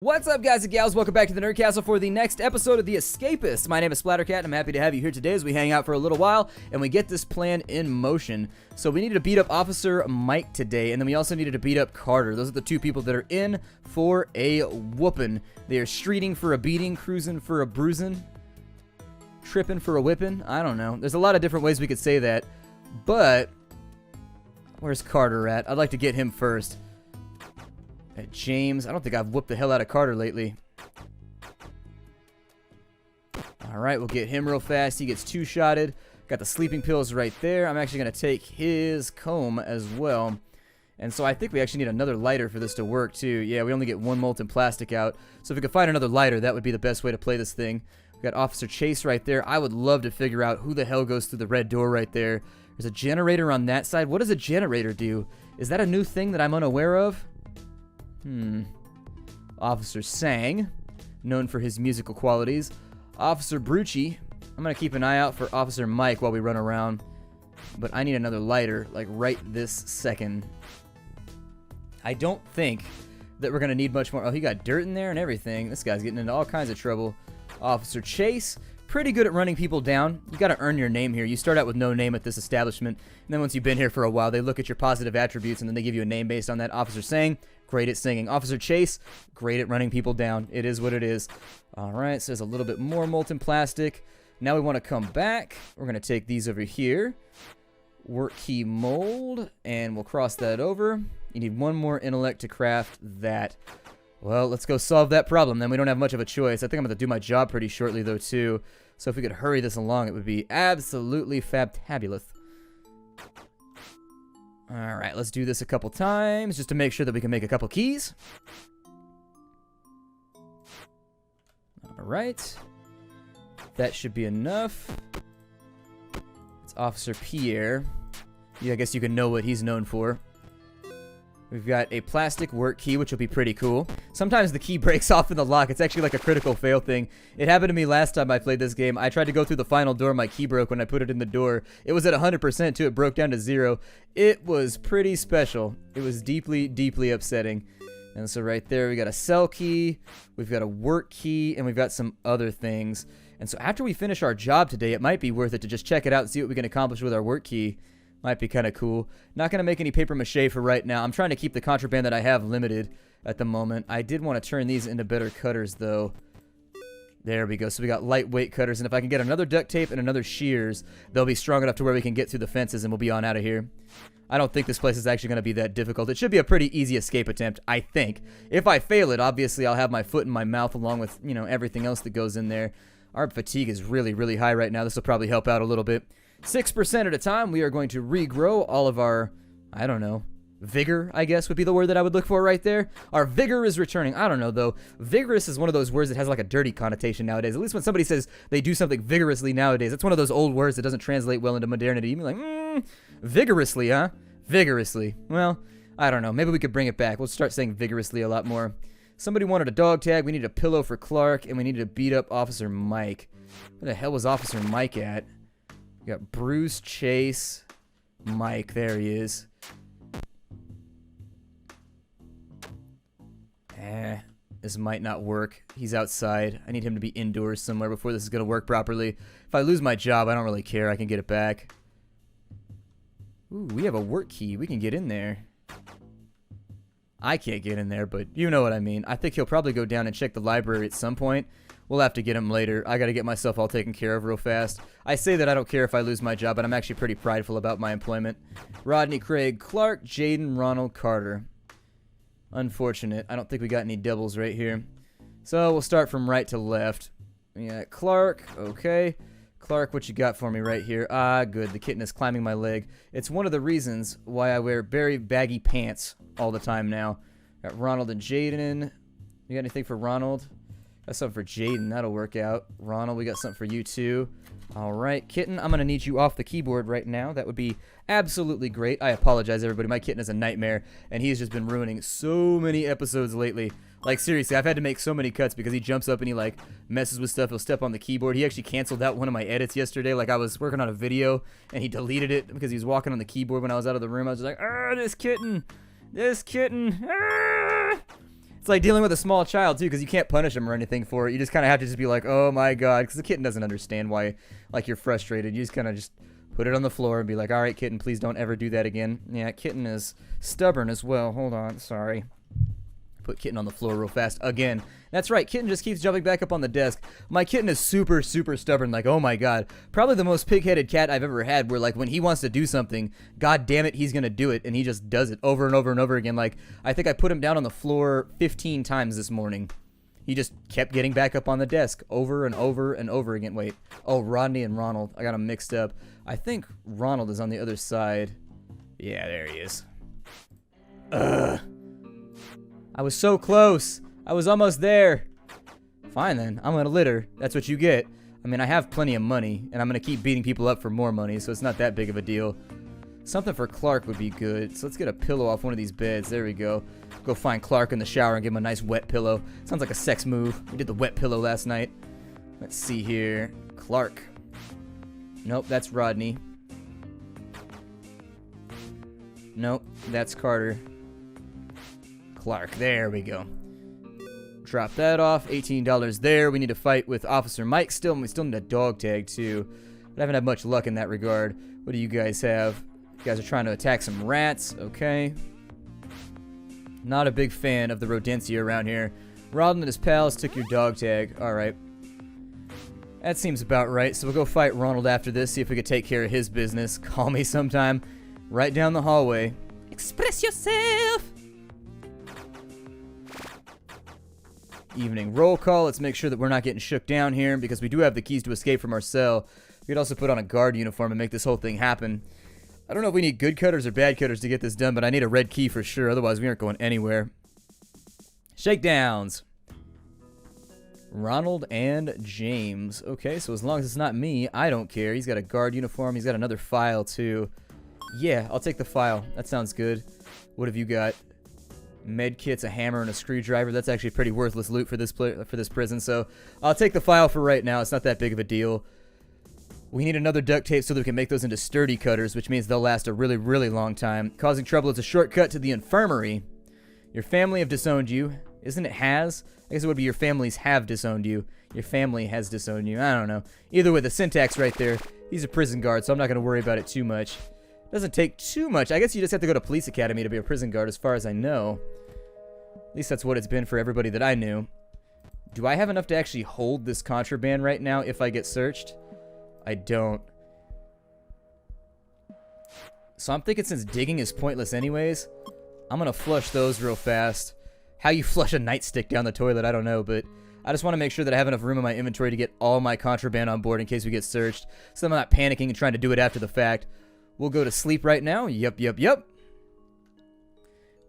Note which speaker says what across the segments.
Speaker 1: What's up, guys and gals? Welcome back to the Nerd Castle for the next episode of The Escapists. My name is Splattercat, and I'm happy to have you here today as we hang out for a little while and we get this plan in motion. So we needed to beat up Officer Mike today, and then we also needed to beat up Carter. Those are the two people that are in for a whooping. They are streeting for a beating, cruising for a bruising, tripping for a whipping. I don't know. There's a lot of different ways we could say that, but where's Carter at? I'd like to get him first. James, I don't think I've whooped the hell out of Carter lately. Alright, we'll get him real fast. He gets two-shotted. Got the sleeping pills right there. I'm actually going to take his comb as well. And so I think we actually need another lighter for this to work too. Yeah, we only get one molten plastic out. So if we could find another lighter, that would be the best way to play this thing. We got Officer Chase right there. I would love to figure out who the hell goes through the red door right there. There's a generator on that side. What does a generator do? Is that a new thing that I'm unaware of? Officer Sang, known for his musical qualities. Officer Brucci. I'm going to keep an eye out for Officer Mike while we run around. But I need another lighter, like right this second. I don't think that we're going to need much more. Oh, he got dirt in there and everything. This guy's getting into all kinds of trouble. Officer Chase. Pretty good at running people down. You got to earn your name here. You start out with no name at this establishment, and then once you've been here for a while, they look at your positive attributes, and then they give you a name based on that. Officer Sang, great at singing. Officer Chase, great at running people down. It is what it is. All right, so there's a little bit more molten plastic. Now we want to come back. We're going to take these over here. Work key mold, and we'll cross that over. You need one more intellect to craft that. Well, let's go solve that problem, then. We don't have much of a choice. I think I'm going to do my job pretty shortly, though, too. So if we could hurry this along, it would be absolutely fabtabulous. Alright, let's do this a couple times, just to make sure that we can make a couple keys. Alright. That should be enough. It's Officer Pierre. Yeah, I guess you can know what he's known for. We've got a plastic work key, which will be pretty cool. Sometimes the key breaks off in the lock. It's actually like a critical fail thing. It happened to me last time I played this game. I tried to go through the final door. My key broke when I put it in the door. It was at 100% too. It broke down to 0. It was pretty special. It was deeply, deeply upsetting. And so right there, we got a cell key. We've got a work key. And we've got some other things. And so after we finish our job today, it might be worth it to just check it out and see what we can accomplish with our work key. Might be kind of cool. Not going to make any paper mache for right now. I'm trying to keep the contraband that I have limited at the moment. I did want to turn these into better cutters, though. There we go. So we got lightweight cutters. And if I can get another duct tape and another shears, they'll be strong enough to where we can get through the fences and we'll be on out of here. I don't think this place is actually going to be that difficult. It should be a pretty easy escape attempt, I think. If I fail it, obviously I'll have my foot in my mouth along with, you know, everything else that goes in there. Our fatigue is really, really high right now. This will probably help out a little bit. 6% at a time, we are going to regrow all of our, I don't know, vigor, I guess would be the word that I would look for right there. Our vigor is returning. I don't know, though. Vigorous is one of those words that has like a dirty connotation nowadays. At least when somebody says they do something vigorously nowadays, it's one of those old words that doesn't translate well into modernity. You'd be like, vigorously, huh? Vigorously. Well, I don't know. Maybe we could bring it back. We'll start saying vigorously a lot more. Somebody wanted a dog tag. We need a pillow for Clark, and we need to beat up Officer Mike. Where the hell was Officer Mike at? We got Bruce, Chase, Mike. There he is. This might not work. He's outside. I need him to be indoors somewhere before this is going to work properly. If I lose my job, I don't really care. I can get it back. Ooh, we have a work key. We can get in there. I can't get in there, but you know what I mean. I think he'll probably go down and check the library at some point. We'll have to get him later. I got to get myself all taken care of real fast. I say that I don't care if I lose my job, but I'm actually pretty prideful about my employment. Rodney, Craig, Clark, Jaden, Ronald, Carter. Unfortunate. I don't think we got any doubles right here. So we'll start from right to left. Yeah, Clark. Okay. Clark, what you got for me right here? Ah, good. The kitten is climbing my leg. It's one of the reasons why I wear very baggy pants all the time now. Got Ronald and Jaden. You got anything for Ronald? Got something for Jaden. That'll work out. Ronald, we got something for you too. All right, kitten, I'm going to need you off the keyboard right now. That would be absolutely great. I apologize, everybody. My kitten is a nightmare, and he's just been ruining so many episodes lately. Like, seriously, I've had to make so many cuts because he jumps up and he, like, messes with stuff. He'll step on the keyboard. He actually canceled out one of my edits yesterday. Like, I was working on a video, and he deleted it because he was walking on the keyboard when I was out of the room. I was just like, this kitten, ah! It's like dealing with a small child, too, because you can't punish them or anything for it. You just kind of have to just be like, oh, my God, because the kitten doesn't understand why, like, you're frustrated. You just kind of just put it on the floor and be like, all right, kitten, please don't ever do that again. Yeah, kitten is stubborn as well. Hold on, sorry. Put kitten on the floor real fast again. That's right, kitten just keeps jumping back up on the desk. My kitten is super, super stubborn. Like, oh my God. Probably the most pig-headed cat I've ever had, where like when he wants to do something, God damn it, he's gonna do it, and he just does it over and over and over again. Like, I think I put him down on the floor 15 times this morning. He just kept getting back up on the desk over and over and over again. Wait. Oh, Rodney and Ronald. I got them mixed up. I think Ronald is on the other side. Yeah, there he is. Ugh. I was so close. I was almost there. Fine then. I'm gonna litter. That's what you get. I mean, I have plenty of money, and I'm gonna keep beating people up for more money, so it's not that big of a deal. Something for Clark would be good. So let's get a pillow off one of these beds. There we go. Go find Clark in the shower and give him a nice wet pillow. Sounds like a sex move. We did the wet pillow last night. Let's see here. Clark. Nope, that's Rodney. Nope, that's Carter. Clark. There we go. Drop that off. $18 there. We need to fight with Officer Mike still, and we still need a dog tag too. But I haven't had much luck in that regard. What do you guys have? You guys are trying to attack some rats. Okay. Not a big fan of the rodentia around here. Ronald and his pals took your dog tag. Alright. That seems about right. So we'll go fight Ronald after this. See if we can take care of his business. Call me sometime. Right down the hallway. Express yourself! Evening roll call. Let's make sure that we're not getting shook down here, because we do have the keys to escape from our cell. We could also put on a guard uniform and make this whole thing happen. I don't know if we need good cutters or bad cutters to get this done, but I need a red key for sure. Otherwise, we aren't going anywhere. Shakedowns. Ronald and James. Okay, so as long as it's not me, I don't care. He's got a guard uniform. He's got another file, too. Yeah, I'll take the file. That sounds good. What have you got? Med kits, a hammer, and a screwdriver. That's actually pretty worthless loot for this prison, so I'll take the file for right now. It's not that big of a deal. We need another duct tape so that we can make those into sturdy cutters, which means they'll last a really, really long time. Causing trouble is a shortcut to the infirmary. Your family have disowned you. Isn't it has? I guess it would be your families have disowned you. Your family has disowned you. I don't know. Either way, the syntax right there. He's a prison guard, so I'm not going to worry about it too much. Doesn't take too much. I guess you just have to go to police academy to be a prison guard, as far as I know. At least that's what it's been for everybody that I knew. Do I have enough to actually hold this contraband right now if I get searched? I don't. So I'm thinking, since digging is pointless anyways, I'm going to flush those real fast. How you flush a nightstick down the toilet, I don't know, but I just want to make sure that I have enough room in my inventory to get all my contraband on board in case we get searched, so I'm not panicking and trying to do it after the fact. We'll go to sleep right now. Yep.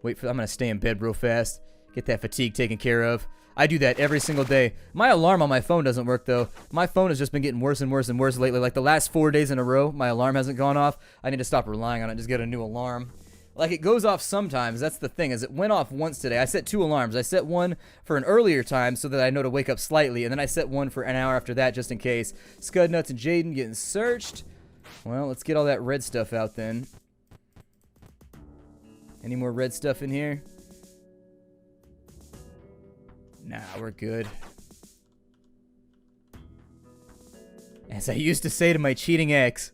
Speaker 1: Wait for. I'm going to stay in bed real fast. Get that fatigue taken care of. I do that every single day. My alarm on my phone doesn't work, though. My phone has just been getting worse and worse and worse lately. Like the last 4 days in a row, my alarm hasn't gone off. I need to stop relying on it. Just get a new alarm. Like, it goes off sometimes. That's the thing, is it went off once today. I set 2 alarms. I set one for an earlier time so that I know to wake up slightly, and then I set one for an hour after that just in case. Scudnuts and Jaden getting searched. Well, let's get all that red stuff out then. Any more red stuff in here? Nah, we're good. As I used to say to my cheating ex,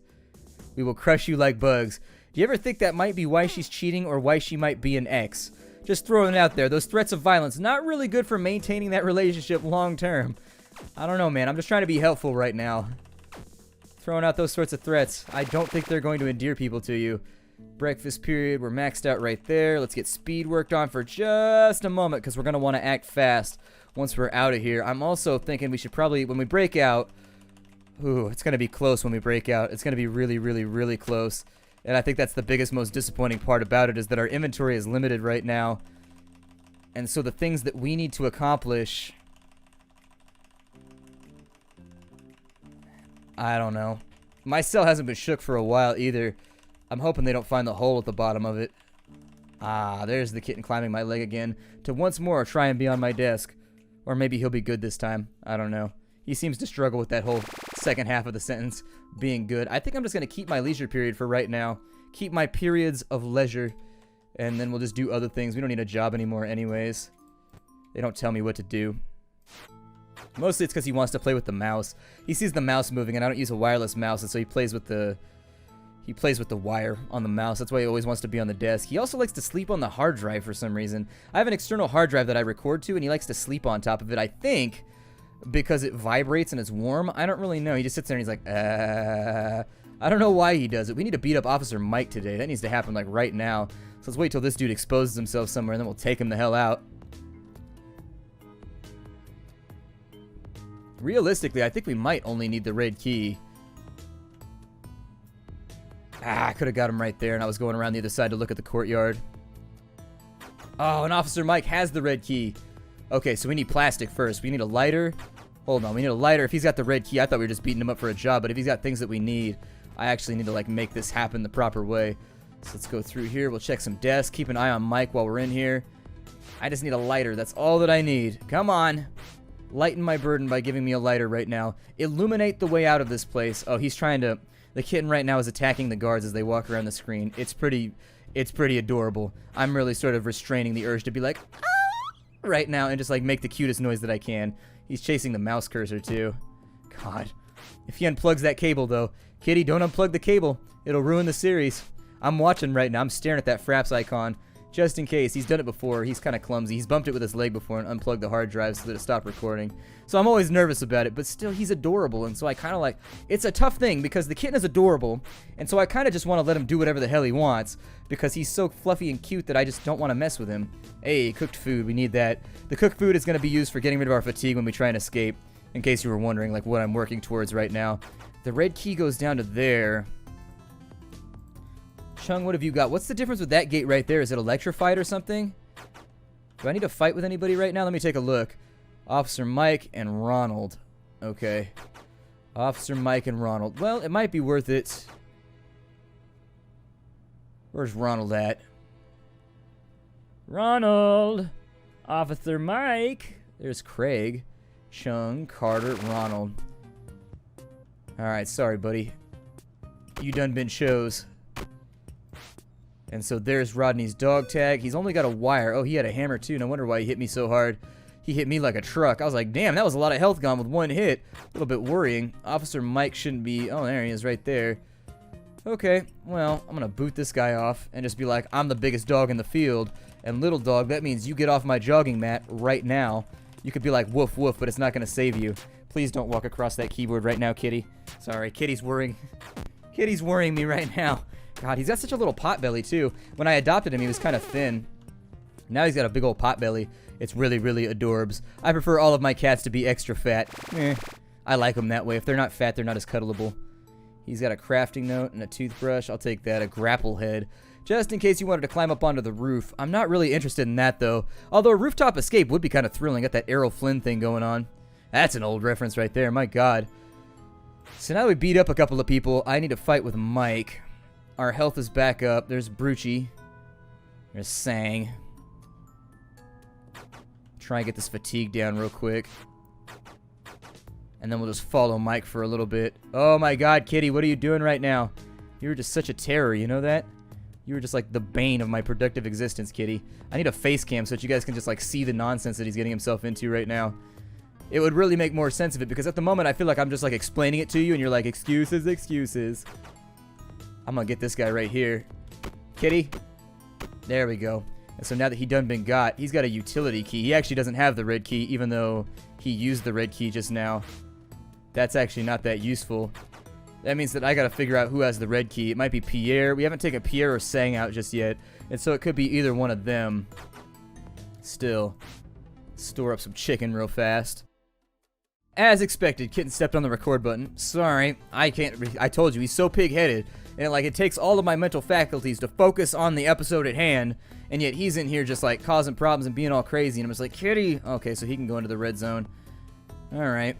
Speaker 1: we will crush you like bugs. Do you ever think that might be why she's cheating, or why she might be an ex? Just throwing it out there. Those threats of violence, not really good for maintaining that relationship long term. I don't know, man. I'm just trying to be helpful right now. Throwing out those sorts of threats. I don't think they're going to endear people to you. Breakfast period. We're maxed out right there. Let's get speed worked on for just a moment, because we're going to want to act fast once we're out of here. I'm also thinking we should probably, when we break out... Ooh, it's going to be close when we break out. It's going to be really, really, really close. And I think that's the biggest, most disappointing part about it, is that our inventory is limited right now. And so the things that we need to accomplish... I don't know. My cell hasn't been shook for a while either. I'm hoping they don't find the hole at the bottom of it. Ah, there's the kitten climbing my leg again. To once more try and be on my desk. Or maybe he'll be good this time. I don't know. He seems to struggle with that whole second half of the sentence being good. I think I'm just going to keep my leisure period for right now. Keep my periods of leisure. And then we'll just do other things. We don't need a job anymore anyways. They don't tell me what to do. Mostly it's because he wants to play with the mouse. He sees the mouse moving, and I don't use a wireless mouse, and so he plays with the wire on the mouse. That's why he always wants to be on the desk. He also likes to sleep on the hard drive for some reason. I have an external hard drive that I record to, and he likes to sleep on top of it, I think, because it vibrates and it's warm. I don't really know. He just sits there and he's like, I don't know why he does it. We need to beat up Officer Mike today. That needs to happen, like, right now. So let's wait till this dude exposes himself somewhere, and then we'll take him the hell out. Realistically, I think we might only need the red key. I could have got him right there, and I was going around the other side to look at the courtyard. Oh, and Officer Mike has the red key. Okay, so we need plastic first. We need a lighter. Hold on, we need a lighter. If he's got the red key, I thought we were just beating him up for a job, but if he's got things that we need, I actually need to, like, make this happen the proper way. So let's go through here. We'll check some desks. Keep an eye on Mike while we're in here. I just need a lighter. That's all that I need. Come on. Lighten my burden by giving me a lighter right now. Illuminate the way out of this place. Oh, he's trying to... The kitten right now is attacking the guards as they walk around the screen. It's pretty adorable. I'm really sort of restraining the urge to be like, ah! Right now and just, like, make the cutest noise that I can. He's chasing the mouse cursor, too. God. If he unplugs that cable, though. Kitty, don't unplug the cable. It'll ruin the series. I'm watching right now. I'm staring at that Fraps icon. Just in case. He's done it before. He's kind of clumsy. He's bumped it with his leg before and unplugged the hard drive so that it stopped recording. So I'm always nervous about it, but still, he's adorable. And so I kind of like... It's a tough thing because the kitten is adorable, and so I kind of just want to let him do whatever the hell he wants because he's so fluffy and cute that I just don't want to mess with him. Hey, cooked food. We need that. The cooked food is going to be used for getting rid of our fatigue when we try and escape, in case you were wondering, like, what I'm working towards right now. The red key goes down to there. Chung, what have you got? What's the difference with that gate right there? Is it electrified or something? Do I need to fight with anybody right now? Let me take a look. Officer Mike and Ronald. Okay. Officer Mike and Ronald. Well, it might be worth it. Where's Ronald at? Ronald! Officer Mike! There's Craig. Chung, Carter, Ronald. Alright, sorry, buddy. You done been chose. And so there's Rodney's dog tag. He's only got a wire. Oh, he had a hammer too. No wonder why he hit me so hard. He hit me like a truck. I was like, damn, that was a lot of health gone with one hit. A little bit worrying. Officer Mike shouldn't be... Oh, there he is right there. Okay, well, I'm gonna boot this guy off and just be like, I'm the biggest dog in the field. And little dog, that means you get off my jogging mat right now. You could be like, woof, woof, but it's not gonna save you. Please don't walk across that keyboard right now, Kitty. Sorry, Kitty's worrying. Kitty's worrying me right now. God, he's got such a little pot belly, too. When I adopted him, he was kind of thin. Now he's got a big old pot belly. It's really, really adorbs. I prefer all of my cats to be extra fat. I like them that way. If they're not fat, they're not as cuddleable. He's got a crafting note and a toothbrush. I'll take that. A grapple head. Just in case you wanted to climb up onto the roof. I'm not really interested in that, though. Although a rooftop escape would be kind of thrilling. Got that Errol Flynn thing going on. That's an old reference right there. My God. So now we beat up a couple of people. I need to fight with Mike. Our health is back up. There's Brucci. There's Sang. Try and get this fatigue down real quick. And then we'll just follow Mike for a little bit. Oh my God, Kitty, what are you doing right now? You were just such a terror, you know that? You were just like the bane of my productive existence, Kitty. I need a face cam so that you guys can just like see the nonsense that he's getting himself into right now. It would really make more sense of it because at the moment I feel like I'm just like explaining it to you and you're like, excuses, excuses. I'm gonna get this guy right here. Kitty. There we go. And so now that he done been got, he's got a utility key. He actually doesn't have the red key, even though he used the red key just now. That's actually not that useful. That means that I gotta figure out who has the red key. It might be Pierre. We haven't taken Pierre or Sang out just yet. And so it could be either one of them. Still. Store up some chicken real fast. As expected, Kitten stepped on the record button. Sorry, I can't. I told you, he's so pig-headed. And like, it takes all of my mental faculties to focus on the episode at hand. And yet he's in here just like causing problems and being all crazy. And I'm just like, Kitty. Okay, so he can go into the red zone. Alright.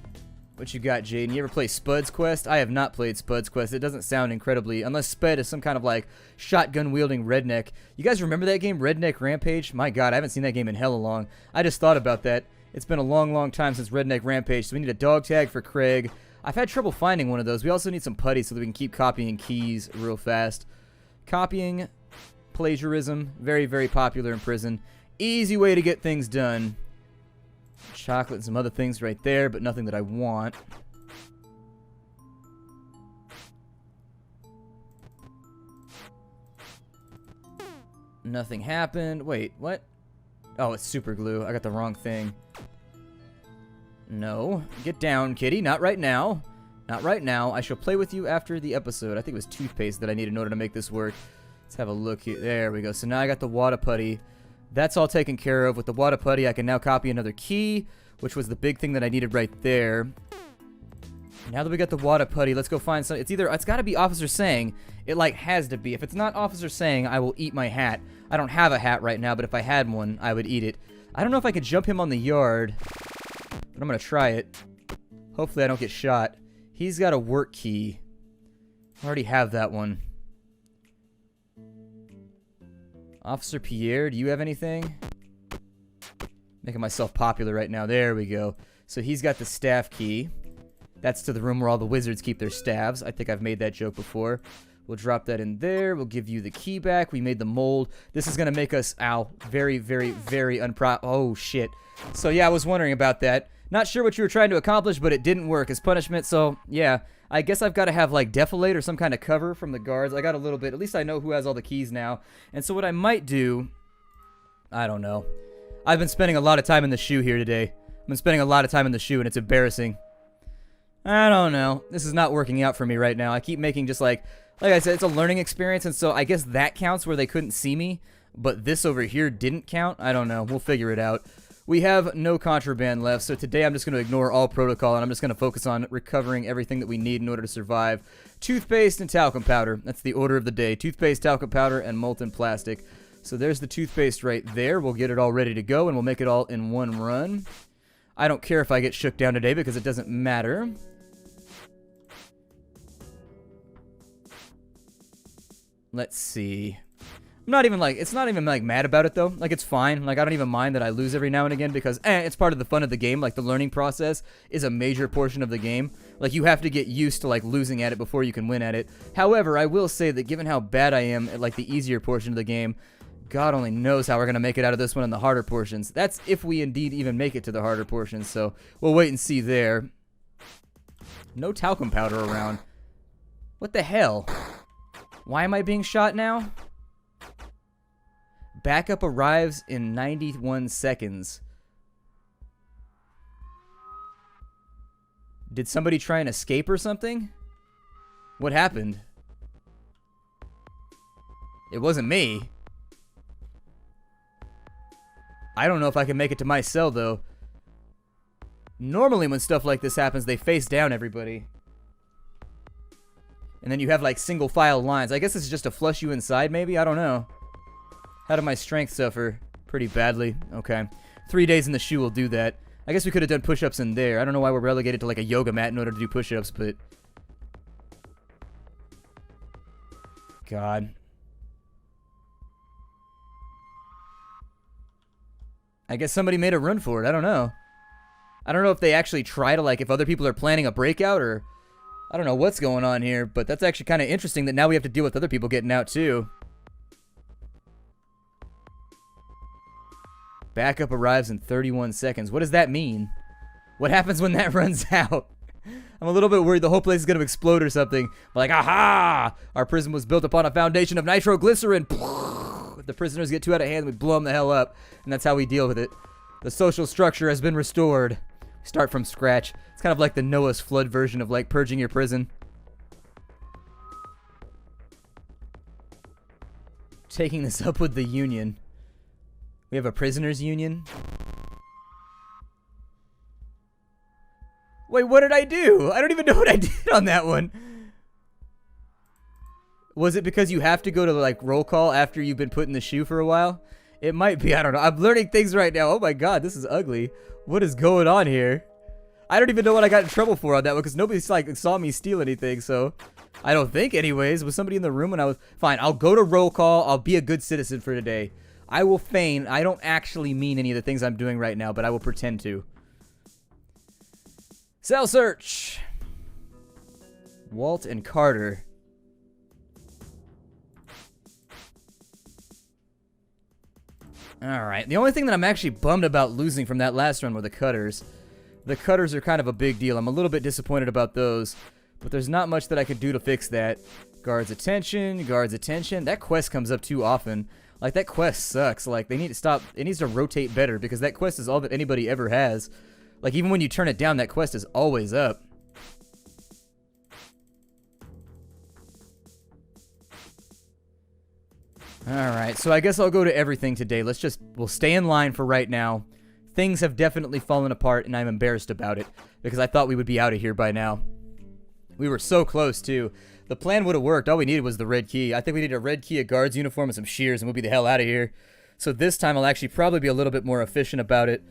Speaker 1: What you got, Jaden? You ever play Spud's Quest? I have not played Spud's Quest. It doesn't sound incredibly... Unless Spud is some kind of like shotgun-wielding redneck. You guys remember that game, Redneck Rampage? My God, I haven't seen that game in hella long. I just thought about that. It's been a long, long time since Redneck Rampage, so we need a dog tag for Craig. I've had trouble finding one of those. We also need some putty so that we can keep copying keys real fast. Copying, plagiarism, very, very popular in prison. Easy way to get things done. Chocolate and some other things right there, but nothing that I want. Nothing happened. Wait, what? Oh, it's super glue. I got the wrong thing. No. Get down, kitty. Not right now. Not right now. I shall play with you after the episode. I think it was toothpaste that I needed in order to make this work. Let's have a look here. There we go. So now I got the water putty. That's all taken care of. With the water putty, I can now copy another key, which was the big thing that I needed right there. Now that we got the water putty, let's go find some. It's got to be Officer Saying. It, like, has to be. If it's not Officer Saying, I will eat my hat. I don't have a hat right now, but if I had one, I would eat it. I don't know if I could jump him on the yard, but I'm going to try it. Hopefully I don't get shot. He's got a work key. I already have that one. Officer Pierre, do you have anything? Making myself popular right now. There we go. So he's got the staff key. That's to the room where all the wizards keep their staves. I think I've made that joke before. We'll drop that in there. We'll give you the key back. We made the mold. This is going to make us, ow, very, very, very oh, shit. So, yeah, I was wondering about that. Not sure what you were trying to accomplish, but it didn't work as punishment. So, yeah, I guess I've got to have, like, defilade or some kind of cover from the guards. I got a little bit. At least I know who has all the keys now. And so what I might do, I don't know. I've been spending a lot of time in the shoe here today. I've been spending a lot of time in the shoe, and it's embarrassing. I don't know. This is not working out for me right now. I keep making just, like I said, it's a learning experience, and so I guess that counts where they couldn't see me, but this over here didn't count. I don't know. We'll figure it out. We have no contraband left, so today I'm just going to ignore all protocol, and I'm just going to focus on recovering everything that we need in order to survive. Toothpaste and talcum powder. That's the order of the day. Toothpaste, talcum powder, and molten plastic. So there's the toothpaste right there. We'll get it all ready to go, and we'll make it all in one run. I don't care if I get shook down today because it doesn't matter. Let's see. I'm not even like, it's not even like mad about it though. Like it's fine. Like I don't even mind that I lose every now and again because it's part of the fun of the game. Like the learning process is a major portion of the game. Like you have to get used to like losing at it before you can win at it. However, I will say that given how bad I am at like the easier portion of the game, God only knows how we're going to make it out of this one in the harder portions. That's if we indeed even make it to the harder portions. So we'll wait and see there. No talcum powder around. What the hell? Why am I being shot now? Backup arrives in 91 seconds. Did somebody try and escape or something? What happened? It wasn't me. I don't know if I can make it to my cell, though. Normally when stuff like this happens, they face down everybody. And then you have, like, single file lines. I guess this is just to flush you inside, maybe? I don't know. How did my strength suffer? Pretty badly. Okay. 3 days in the shoe will do that. I guess we could have done push-ups in there. I don't know why we're relegated to, like, a yoga mat in order to do push-ups, but... God. I guess somebody made a run for it. I don't know. I don't know if they actually try to, like, if other people are planning a breakout or... I don't know what's going on here, but that's actually kind of interesting that now we have to deal with other people getting out, too. Backup arrives in 31 seconds. What does that mean? What happens when that runs out? I'm a little bit worried the whole place is going to explode or something. But like, aha! Our prison was built upon a foundation of nitroglycerin. If the prisoners get too out of hand, we blow them the hell up. And that's how we deal with it. The social structure has been restored. Start from scratch. It's kind of like the Noah's Flood version of like purging your prison. Taking this up with the union. We have a prisoners union. Wait, what did I do? I don't even know what I did on that one. Was it because you have to go to like roll call after you've been put in the shoe for a while? It might be. I don't know. I'm learning things right now. Oh my god, this is ugly. What is going on here? I don't even know what I got in trouble for on that one because nobody like saw me steal anything. So I don't think, anyways. Was somebody in the room when I was fine? I'll go to roll call. I'll be a good citizen for today. I will feign. I don't actually mean any of the things I'm doing right now, but I will pretend to. Cell search. Walt and Carter. Alright, the only thing that I'm actually bummed about losing from that last run were the cutters. The cutters are kind of a big deal. I'm a little bit disappointed about those, but there's not much that I could do to fix that. Guards attention, guards attention. That quest comes up too often. Like, that quest sucks. Like, they need to stop. It needs to rotate better because that quest is all that anybody ever has. Like, even when you turn it down, that quest is always up. Alright, so I guess I'll go to everything today. We'll stay in line for right now. Things have definitely fallen apart, and I'm embarrassed about it, because I thought we would be out of here by now. We were so close, too. The plan would have worked. All we needed was the red key. I think we need a red key, a guard's uniform, and some shears, and we'll be the hell out of here. So this time I'll actually probably be a little bit more efficient about it.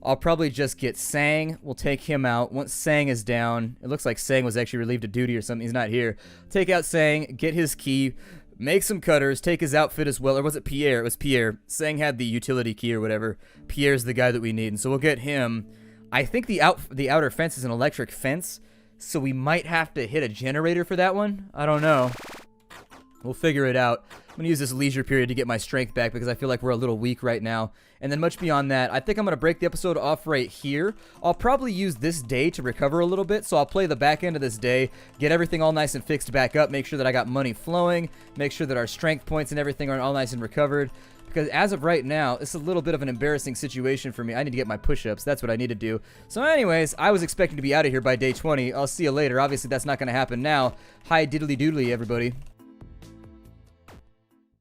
Speaker 1: I'll probably just get Sang. We'll take him out. Once Sang is down, it looks like Sang was actually relieved of duty or something. He's not here. Take out Sang, get his key, make some cutters, take his outfit as well. Or was it Pierre? It was Pierre. Sang had the utility key or whatever. Pierre's the guy that we need, and so we'll get him. I think the outer fence is an electric fence, so we might have to hit a generator for that one. I don't know. We'll figure it out. I'm going to use this leisure period to get my strength back because I feel like we're a little weak right now. And then much beyond that, I think I'm going to break the episode off right here. I'll probably use this day to recover a little bit, so I'll play the back end of this day, get everything all nice and fixed back up, make sure that I got money flowing, make sure that our strength points and everything are all nice and recovered. Because as of right now, it's a little bit of an embarrassing situation for me. I need to get my push-ups. That's what I need to do. So anyways, I was expecting to be out of here by day 20. I'll see you later. Obviously, that's not going to happen now. Hi diddly doodly, everybody.